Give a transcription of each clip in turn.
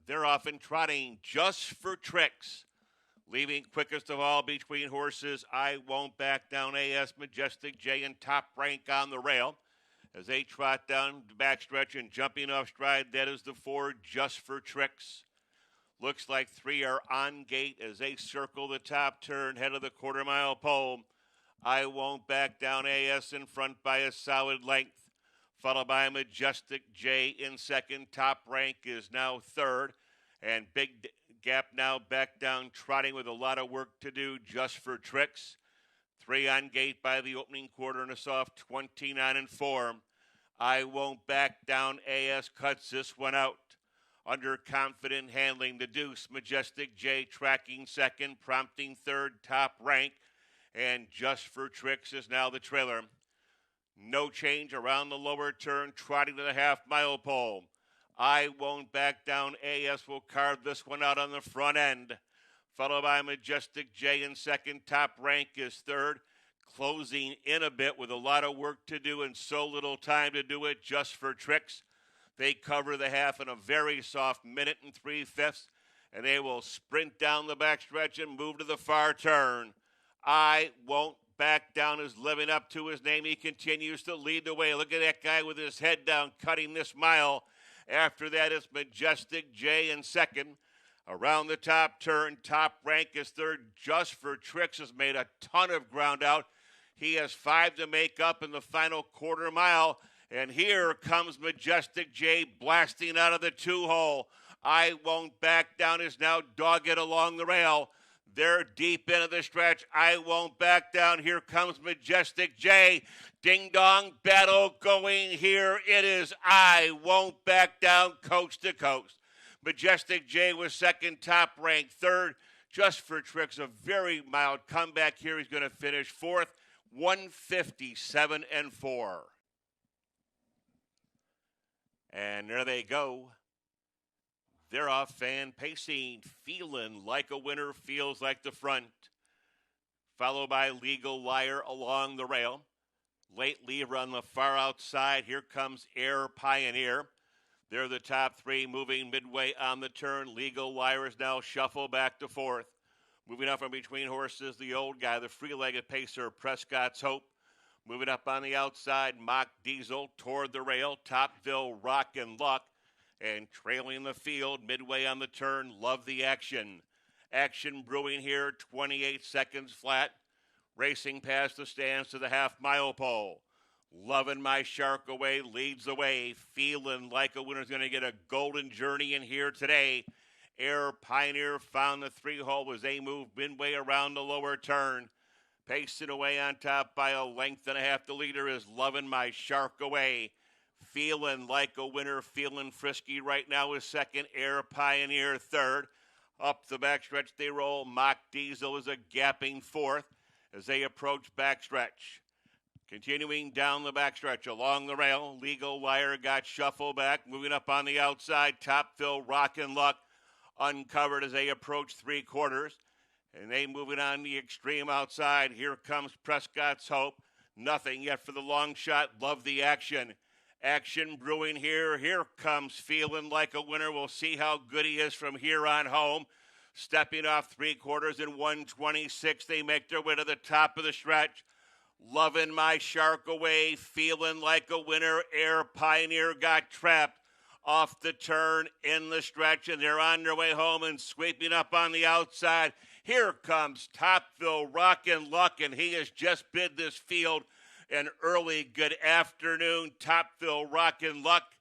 They're off and trotting just for tricks. Leaving quickest of all between horses, I Won't Back Down, AS Majestic J, and Top Rank on the rail. As they trot down the backstretch and jumping off stride, that is the 4 just for tricks. Looks like 3 are on gate as they circle the top turn, head of the quarter-mile pole. I Won't Back Down, AS in front by a solid length, followed by Majestic J in second. Top Rank is now third, and Big Gap now back down, trotting with a lot of work to do just for tricks. 3 on gate by the opening quarter and a soft 29 and 4. I Won't Back Down, AS cuts this one out. Under confident handling, the Deuce, Majestic J tracking second, prompting third, Top Rank, and Just for Tricks is now the trailer. No change around the lower turn, trotting to the half-mile pole. I Won't Back Down, AS will carve this one out on the front end, followed by Majestic J in second. Top Rank is third, closing in a bit with a lot of work to do and so little time to do it. Just for Tricks, they cover the half in a very soft minute and 3/5, and they will sprint down the backstretch and move to the far turn. I Won't Back Down is living up to his name. He continues to lead the way. Look at that guy with his head down, cutting this mile. After that, it's Majestic J in second. Around the top turn, Top Rank is third. Just for Tricks has made a ton of ground out. He has 5 to make up in the final quarter mile. And here comes Majestic J blasting out of the 2-hole. I Won't Back Down is now dogged along the rail. They're deep into the stretch. I Won't Back Down. Here comes Majestic J. Ding dong battle going here. It is I Won't Back Down, coast to coast. Majestic J was second, Top Rank third. Just for Tricks, a very mild comeback here. He's going to finish fourth, 157 and 4. And there they go. They're off and pacing, feeling like a winner, feels like the front. Followed by Legal Liar along the rail. Late Lever on the far outside. Here comes Air Pioneer. They're the top 3 moving midway on the turn. Legal Liar is now shuffled back to fourth. Moving up from between horses, the old guy, the free-legged pacer, Prescott's Hope. Moving up on the outside, Mock Diesel toward the rail. Topville Rock and Luck. And trailing the field midway on the turn, Love the Action. Action brewing here, 28 seconds flat. Racing past the stands to the half-mile pole. Loving My Shark Away leads the way. Feeling like a winner's going to get a golden journey in here today. Air Pioneer found the 3-hole as they move midway around the lower turn. Pacing away on top by a length and a half. The leader is Loving My Shark Away. Feeling like a winner, feeling frisky right now is second. Air Pioneer third. Up the backstretch they roll. Mock Diesel is a gapping fourth as they approach backstretch. Continuing down the backstretch along the rail, Legal Liar got shuffled back. Moving up on the outside, Topville Rock and Luck uncovered as they approach 3/4. And they moving on the extreme outside. Here comes Prescott's Hope. Nothing yet for the long shot. Love the Action. Action brewing here. Here comes Feeling Like a Winner. We'll see how good he is from here on home. Stepping off 3/4 in 126. They make their way to the top of the stretch. Loving My Shark Away. Feeling Like a Winner. Air Pioneer got trapped off the turn in the stretch, and they're on their way home and sweeping up on the outside. Here comes Topville Rock and Luck, and he has just bid this field an early good afternoon. Topville Rock and Luck,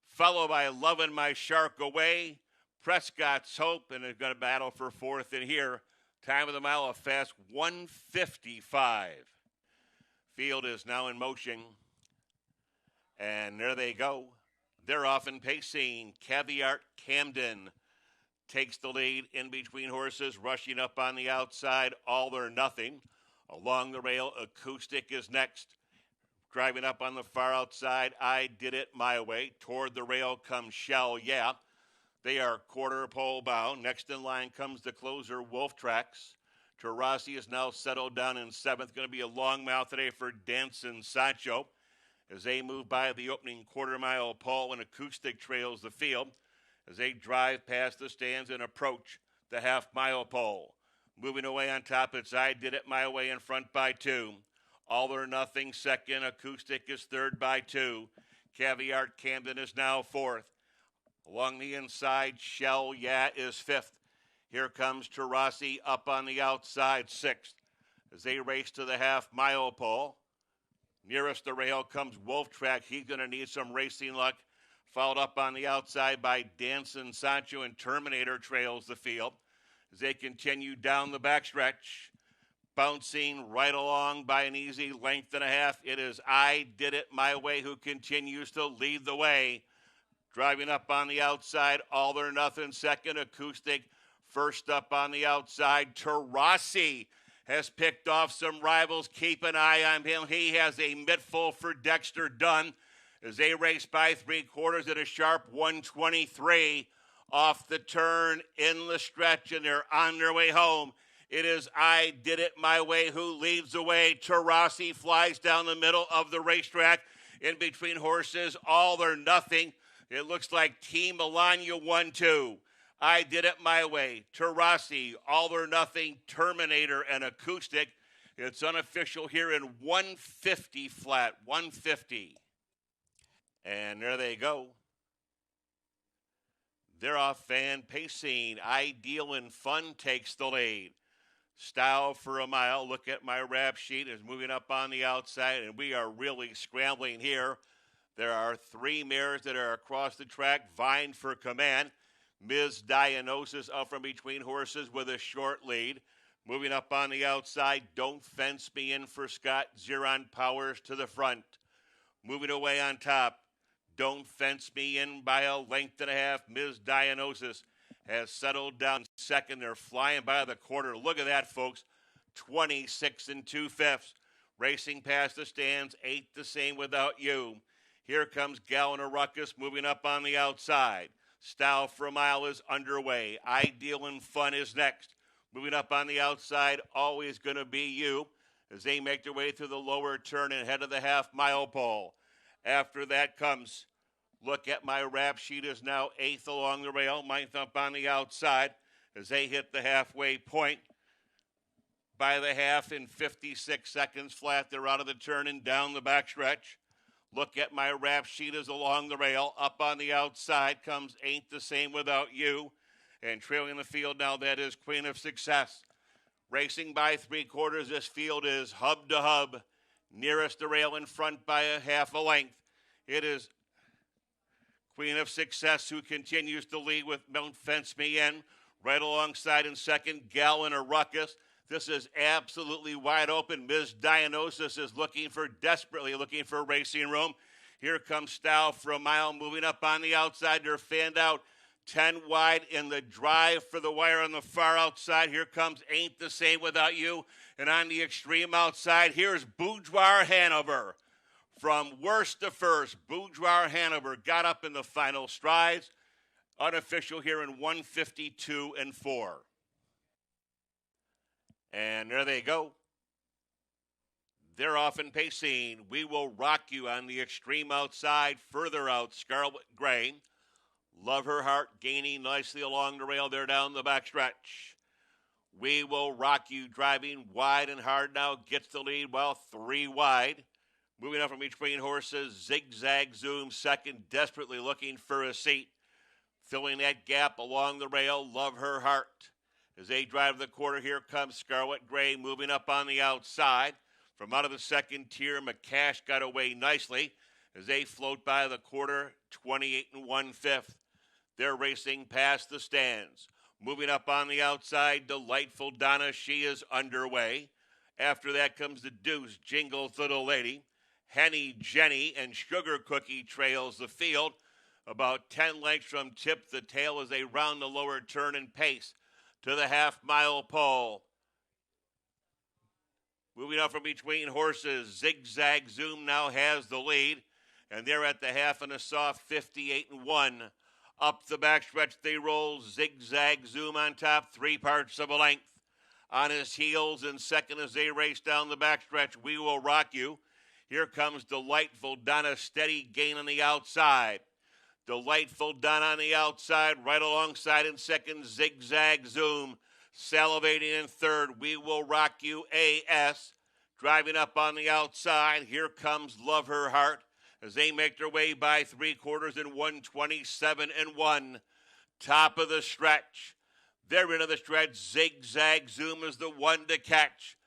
followed by Loving My Shark Away. Prescott's Hope, and they're going to battle for fourth in here. Time of the mile, a fast 1:55. Field is now in motion, and there they go. They're off and pacing. Caviar Camden takes the lead in between horses, rushing up on the outside, All or Nothing. Along the rail, Acoustic is next. Driving up on the far outside, I Did It My Way. Toward the rail comes Shell Yeah. They are quarter pole bound. Next in line comes the closer, Wolf Tracks. Tarasi is now settled down in seventh. Going to be a long mile today for Danson Sancho. As they move by the opening quarter mile pole, and Acoustic trails the field. as they drive past the stands and approach the half-mile pole. Moving away on top, it's I Did It My Way in front by 2. All or Nothing second. Acoustic is third by 2. Caviar Camden is now fourth. Along the inside, Shell Yeah is fifth. Here comes Tarasi up on the outside, sixth. As they race to the half-mile pole, nearest the rail comes Wolf Track. He's going to need some racing luck. Followed up on the outside by Danson Sancho, and Terminator trails the field as they continue down the backstretch. Bouncing right along by an easy length and a half, it is I Did It My Way who continues to lead the way. Driving up on the outside, All or Nothing second. Acoustic first up on the outside. Tarasi has picked off some rivals. Keep an eye on him. He has a mittful for Dexter Dunn as they race by 3/4 at a sharp 123 off the turn in the stretch, and they're on their way home. It is I Did It My Way who leads the way. Tarasi flies down the middle of the racetrack in between horses. All or Nothing. It looks like Team Melania 1-2. I Did It My Way. Tarasi, All or Nothing, Terminator, and Acoustic. It's unofficial here in 150 flat. 150. And there they go. They're off fan pacing. Ideal and Fun takes the lead. Style for a Mile. Look at my rap sheet. Is moving up on the outside, and we are really scrambling here. There are 3 mares that are across the track vying for command. Ms. Diagnosis up from between horses with a short lead. Moving up on the outside, Don't Fence Me In for Scott. Zeron Powers to the front. Moving away on top, Don't Fence Me In by a length and a half. Ms. Diagnosis has settled down second. They're flying by the quarter. Look at that, folks. 26 2/5. Racing past the stands, 8 the same Without You. Here comes Gallon of Ruckus moving up on the outside. Style for a Mile is underway. Ideal and Fun is next. Moving up on the outside, Always Gonna Be You, as they make their way through the lower turn and head of the half-mile pole. After that comes Look at My Rap Sheet is now 8th along the rail, 9th up on the outside as they hit the halfway point. By the half in 56 seconds flat, they're out of the turn and down the backstretch. Look at My Rap Sheet is along the rail. Up on the outside comes Ain't the Same Without You. And trailing the field now, that is Queen of Success. Racing by 3/4, this field is hub to hub. Nearest the rail in front by a half a length. It is Queen of Success who continues to lead with Don't Fence Me In. Right alongside in second, Gallon of Ruckus. This is absolutely wide open. Ms. Diagnosis is desperately looking for racing room. Here comes Style for a Mile moving up on the outside. They're fanned out 10 wide in the drive for the wire on the far outside. Here comes Ain't the Same Without You. And on the extreme outside, here's Boudoir Hanover. From worst to first, Boudoir Hanover got up in the final strides. Unofficial here in 152 4. And there they go. They're off and pacing. We Will Rock You on the extreme outside. Further out, Scarlet Gray. Love Her Heart gaining nicely along the rail there down the backstretch. We Will Rock You driving wide and hard now. Gets the lead while 3 wide. Moving up from between horses, Zigzag Zoom second, desperately looking for a seat. Filling that gap along the rail, Love Her Heart. As they drive the quarter, here comes Scarlet Gray moving up on the outside. From out of the second tier, McCash got away nicely as they float by the quarter, 28 1/5. They're racing past the stands. Moving up on the outside, Delightful Donna, she is underway. After that comes the Deuce, Jingles Little Lady. Henny Jenny and Sugar Cookie trails the field. About 10 lengths from tip the tail as they round the lower turn and pace to the half-mile pole. Moving up from between horses, Zigzag Zoom now has the lead, and they're at the half and a soft 58 1. Up the backstretch they roll, Zigzag Zoom on top, 3 parts of a length. On his heels in second as they race down the backstretch, We Will Rock You. Here comes Delightful Donna, steady gain on the outside. Delightful Don on the outside, right alongside in second, Zigzag Zoom. Salivating in third, We Will Rock You AS. Driving up on the outside, here comes Love Her Heart as they make their way by 3/4 in 1:27.1. Top of the stretch. They're into the stretch. Zigzag Zoom is the one to catch.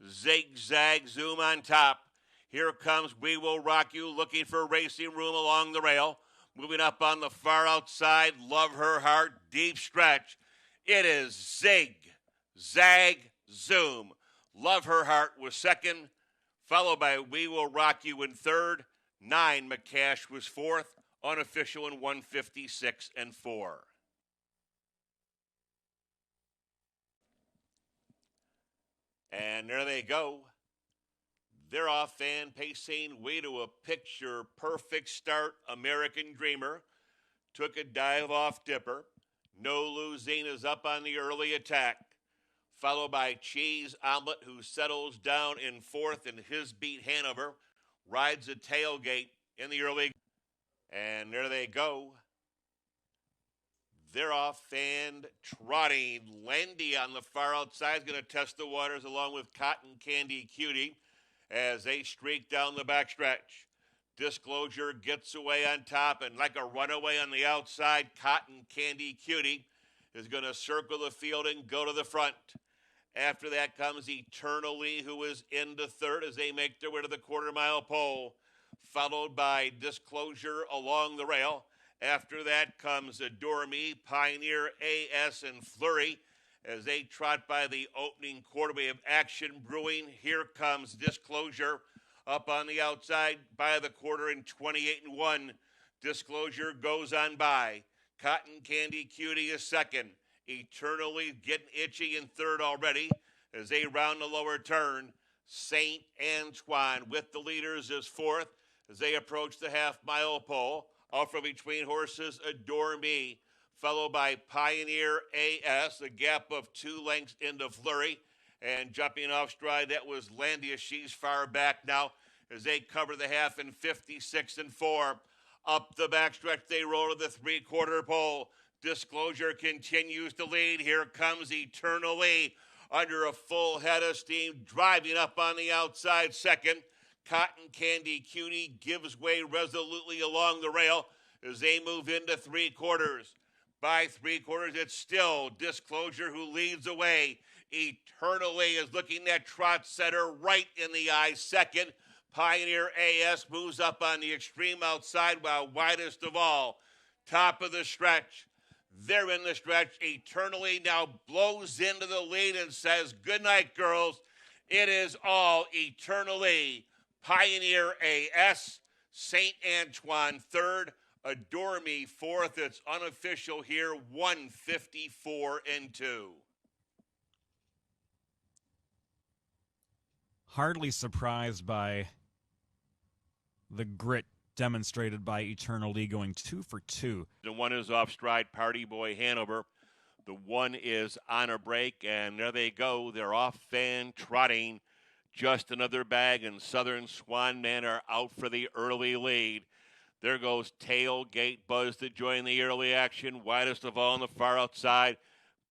Zigzag Zoom on top. Here comes We Will Rock You, looking for racing room along the rail. Moving up on the far outside, Love Her Heart, deep stretch. It is Zig-Zag Zoom. Love Her Heart was second, followed by We Will Rock You in third. 9, McCash was fourth, unofficial in 1:56.4. And there they go. They're off fan pacing, way to a picture perfect start. American Dreamer took a dive off Dipper. No Losing is up on the early attack, followed by Cheese Omelet, who settles down in fourth, and his beat Hanover rides a tailgate in the early. And there they go. They're off and trotting. Landy on the far outside is going to test the waters along with Cotton Candy Cutie as they streak down the backstretch. Disclosure gets away on top, and like a runaway on the outside, Cotton Candy Cutie is going to circle the field and go to the front. After that comes Eternally, who is into third as they make their way to the quarter-mile pole, followed by Disclosure along the rail. After that comes Adore Me, Pioneer AS, and Flurry as they trot by the opening quarter. We have action brewing. Here comes Disclosure up on the outside by the quarter in 28.1. Disclosure goes on by. Cotton Candy Cutie is second. Eternally getting itchy in third already as they round the lower turn. St. Antoine with the leaders is fourth as they approach the half-mile pole. Off from between horses, Adore Me, followed by Pioneer AS, a gap of 2 lengths into Flurry. And jumping off stride, that was Landia. She's far back now as they cover the half in 56.4. Up the backstretch, they roll to the 3/4 pole. Disclosure continues to lead. Here comes Eternally under a full head of steam, driving up on the outside second. Cotton Candy Cutie gives way resolutely along the rail as they move into 3/4. By 3/4, it's still Disclosure who leads away. Eternally is looking that trot setter right in the eye second. Pioneer AS moves up on the extreme outside while widest of all. Top of the stretch. They're in the stretch. Eternally now blows into the lead and says, "Good night, girls." It is all Eternally. Pioneer AS, St. Antoine third, Adore Me fourth. It's unofficial here, 1:54.2. Hardly surprised by the grit demonstrated by Eternally, going 2 for 2. The one is off stride, Party Boy Hanover. The one is on a break, and there they go. They're off fan trotting. Just Another Bag and Southern Swan Man are out for the early lead. There goes Tailgate Buzz to join the early action. Widest of all on the far outside.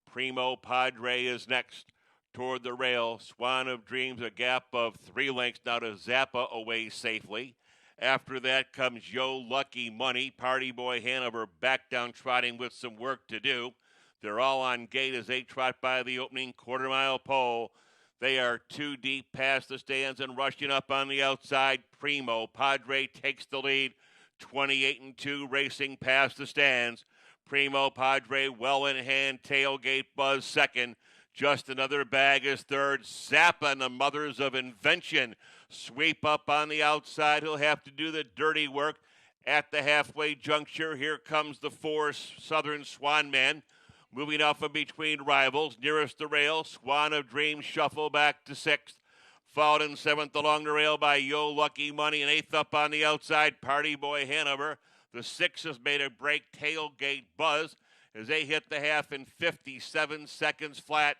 Primo Padre is next toward the rail. Swan of Dreams, a gap of 3 lengths now to Zappa away safely. After that comes Yo Lucky Money. Party Boy Hanover back down trotting with some work to do. They're all on gate as they trot by the opening quarter-mile pole. They are 2 deep past the stands and rushing up on the outside. Primo Padre takes the lead. 28.2 racing past the stands. Primo Padre well in hand. Tailgate Buzz second. Just Another Bag is third. Zappa and the Mothers of Invention sweep up on the outside. He'll have to do the dirty work at the halfway juncture. Here comes the 4 Southern Swan Man. Moving off in between rivals, nearest the rail, Swan of Dreams shuffle back to 6th. Followed in 7th along the rail by Yo Lucky Money, and 8th up on the outside, Party Boy Hanover. The 6 has made a break, Tailgate Buzz, as they hit the half in 57 seconds flat.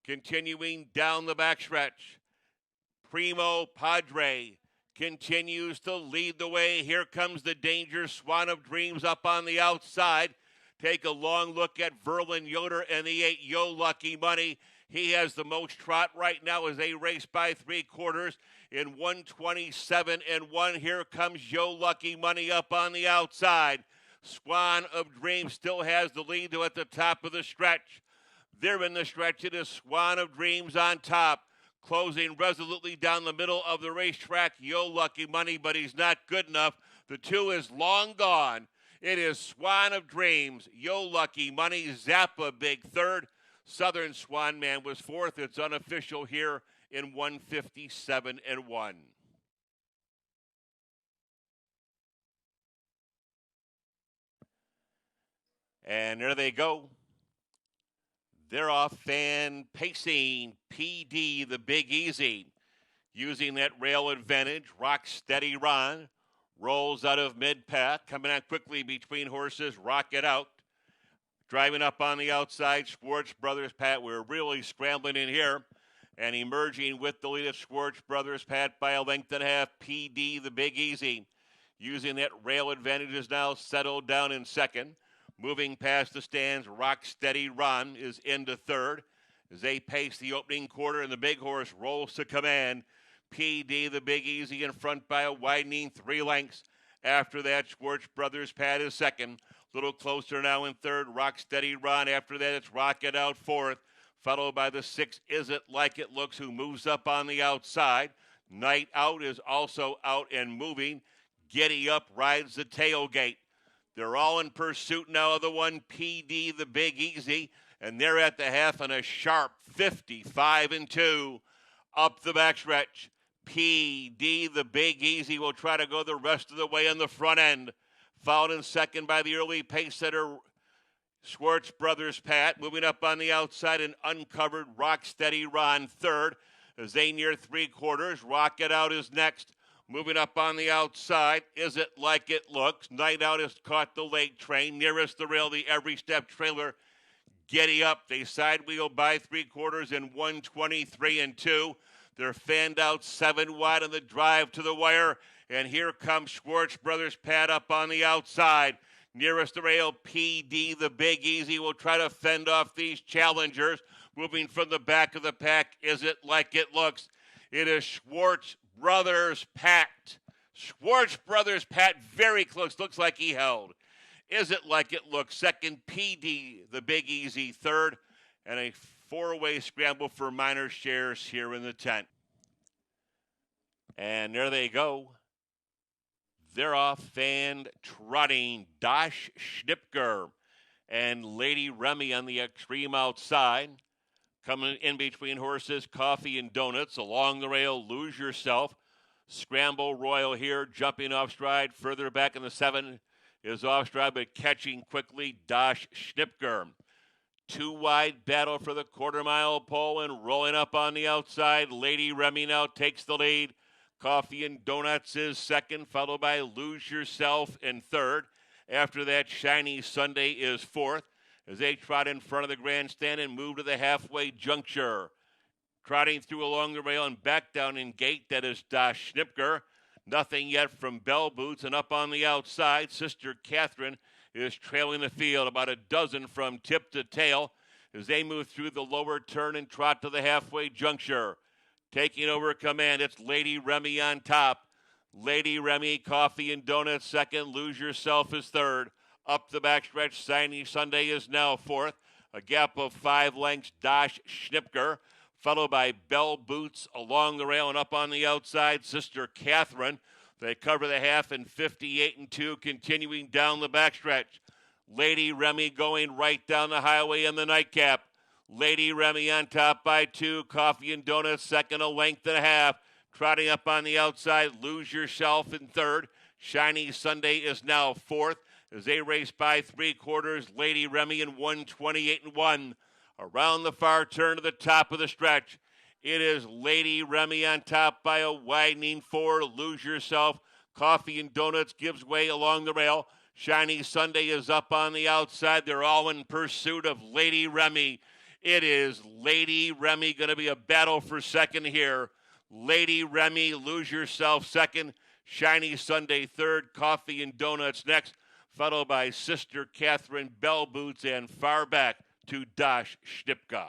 Continuing down the backstretch, Primo Padre continues to lead the way. Here comes the danger. Swan of Dreams up on the outside. Take a long look at Verlin Yoder and the 8 Yo Lucky Money. He has the most trot right now as they race by 3/4 in 1:27.1. Here comes Yo Lucky Money up on the outside. Swan of Dreams still has the lead to at the top of the stretch. They're in the stretch. It is Swan of Dreams on top, closing resolutely down the middle of the racetrack. Yo Lucky Money, but he's not good enough. The 2 is long gone. It is Swan of Dreams, Yo Lucky Money, Zappa Big third. Southern Swan Man was fourth. It's unofficial here in 1:57.1. And there they go. They're off. Fan Pacing, PD, the Big Easy. Using that rail advantage, Rock Steady Ron rolls out of mid-pack. Coming out quickly between horses, Rock It Out. Driving up on the outside, Schwartz Brothers Pat. We're really scrambling in here. And emerging with the lead of Schwartz Brothers Pat by a length and a half, PD, the Big Easy. Using that rail advantage is now settled down in second. Moving past the stands, Rock Steady Ron is into third. As they pace the opening quarter and the big horse rolls to command. PD, the Big Easy, in front by a widening 3 lengths. After that, Schwartz Brothers Pat is second. A little closer now in third, Rock Steady Ron. After that, it's Rock It Out fourth. Followed by the 6, Is It Like It Looks, who moves up on the outside. Night Out is also out and moving. Giddy Up rides the tailgate. They're all in pursuit now of the 1, PD, the Big Easy. And they're at the half in a sharp 55-2. Up the backstretch, PD, the Big Easy, will try to go the rest of the way on the front end. Followed in second by the early pace setter, Schwartz Brothers Pat. Moving up on the outside, an uncovered Rock Steady Ron third. As they near 3/4, Rock It Out is next. Moving up on the outside, Is It Like It Looks? Night Out has caught the late train. Nearest the rail, the Every Step trailer. Giddy Up. They side wheel by 3/4 in 1:23.2. They're fanned out 7 wide on the drive to the wire. And here comes Schwartz Brothers Pat up on the outside. Nearest the rail, PD, the Big Easy, will try to fend off these challengers. Moving from the back of the pack, Is It Like It Looks? It is Schwartz Brothers Pat. Schwartz Brothers Pat, very close. Looks like he held. Is It Like It Looks? Second, PD, the Big Easy, third. And a 4-way scramble for minor shares here in the tent. And there they go. They're off and trotting. Dash Schnipker and Lady Remy on the extreme outside. Coming in between horses, Coffee and Donuts. Along the rail, Lose Yourself. Scramble Royal here, jumping off stride. Further back in the 7 is off stride, but catching quickly, Dash Schnipker. 2 wide battle for the quarter-mile pole, and rolling up on the outside, Lady Remy now takes the lead. Coffee and Donuts is second, followed by Lose Yourself in third. After that, Shiny Sunday is fourth as they trot in front of the grandstand and move to the halfway juncture. Trotting through along the rail and back down in gate, that is Dash Schnipker. Nothing yet from Bell Boots, and up on the outside, Sister Catherine is trailing the field, about a dozen from tip to tail as they move through the lower turn and trot to the halfway juncture. Taking over command, it's Lady Remy on top. Lady Remy, Coffee and Donuts second. Lose Yourself is third. Up the backstretch, Shiny Sunday is now fourth. A gap of 5 lengths, Dash Schnipker, followed by Bell Boots along the rail, and up on the outside, Sister Catherine. They cover the half in 58-2, continuing down the backstretch. Lady Remy going right down the highway in the nightcap. Lady Remy on top by 2. Coffee and Donuts second, a length and a half. Trotting up on the outside, Lose Yourself in third. Shiny Sunday is now fourth as they race by 3/4. Lady Remy in 1:28.1. Around the far turn to the top of the stretch, it is Lady Remy on top by a widening 4. Lose Yourself. Coffee and Donuts gives way along the rail. Shiny Sunday is up on the outside. They're all in pursuit of Lady Remy. It is Lady Remy, going to be a battle for second here. Lady Remy, Lose Yourself second. Shiny Sunday third. Coffee and Donuts next, followed by Sister Catherine, Bell Boots, and far back to Dash Stipka.